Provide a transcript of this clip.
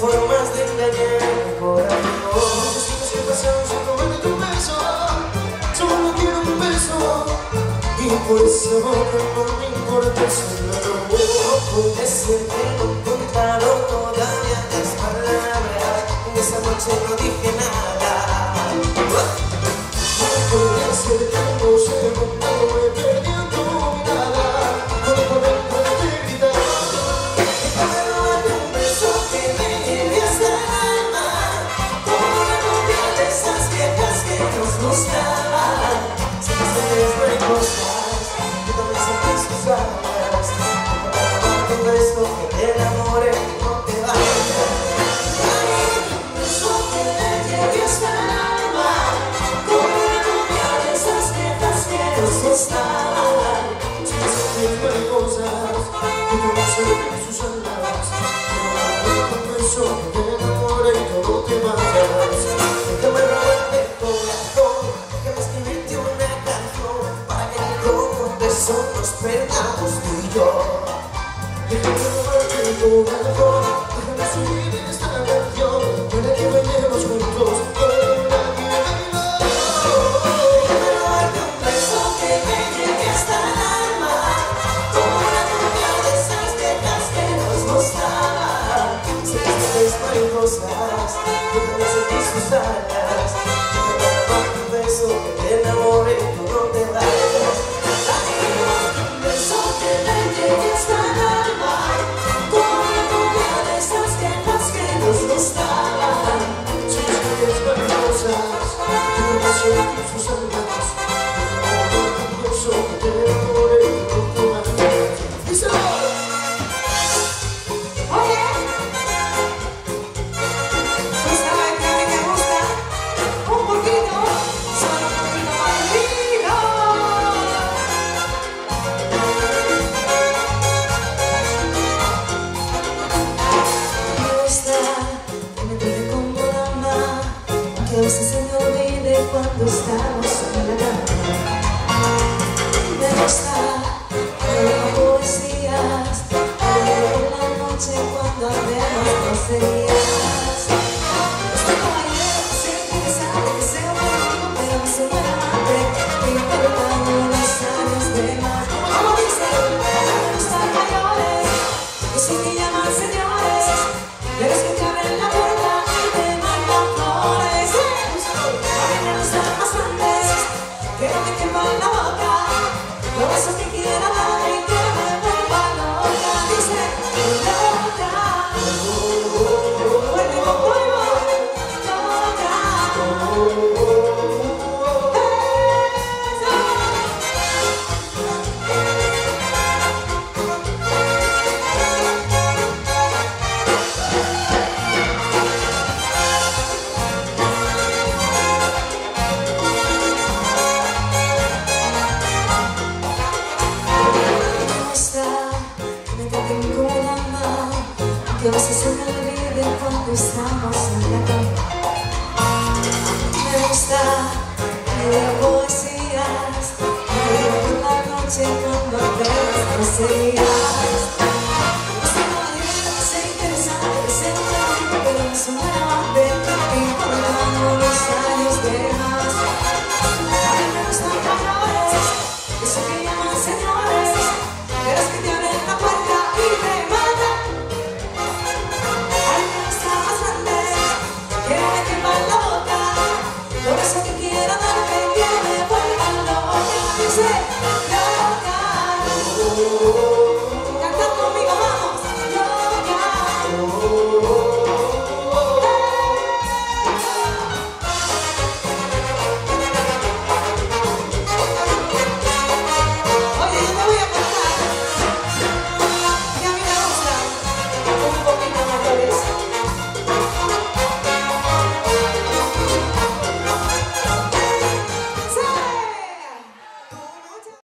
formas de engañar mi corazón. Necesitas que pasamos a tomarte tu beso, solo quiero un beso. Y por esa boca no me importa solo puede ser que no he contado todavía las palabras. En esa noche no dije nada. Puede ser que no sé cómo he perdido tu mirada. No puedo poderte gritar. Déjame robarte un beso que me lleve hasta el alma, como una novia de esas viejas que nos gustaban. Si no sabes no hay cosas que también sentís tus ganas. Déjame robarte un beso que te enamore y no te vayas. Dame un beso que me lleve hasta el alma, como una novia de esas viejas que nos gustaban. Si no sabes no hay cosas que también sentís tus ganas. Déjame robarte un beso que te enamore y todo te vayas. Déjame robarte el corazón, déjame escribirte una canción para que con un beso nos perdamos tú y yo. Déjame robarte el corazón, déjame subir esta canción para que bailemos juntos toda la vida. Déjame robarte un beso que me llegue hasta el alma, como una novia de esas viejas que nos gustaban. Si ustedes no hay cosas que también sentís tus ganas. Déjame robarte un beso que te enamore y tú no te vayas. Dame un beso que me llegue hasta el alma, como una novia de esas viejas que nos gustaban. Si ustedes no hay cosas que también sentís tus ganas. Déjame robarte un beso que te enamore y tú no te vayas. ¡Díselo! Oye, ¿tú sabes que a mí me gusta? Un poquito, solo un poquito más rico. Me gusta que me trate como dama, que a veces se me olvide cuando estamos en la cama. Me gusta que leo poesías, que leo en la noche cuando hablemos groserías. Este caballero que sea interesante, que sea bonito, pero que sea buen amante, que importan unos años de más. Como dice, me gustan mayores, que si me llaman señores, de los que te abren la puerta y te mandan flores. A mí me gustan más grandes, que no me queman la boca, los besos que quiera dar y que me vuelva loca. Dice, loca, vuelve con polvo, loca. Me gusta que me traten como dama, que a veces se me olvide cuando estamos en la cama. Me gusta que leo poesías, que leo por la noche cuando hablemos groserías.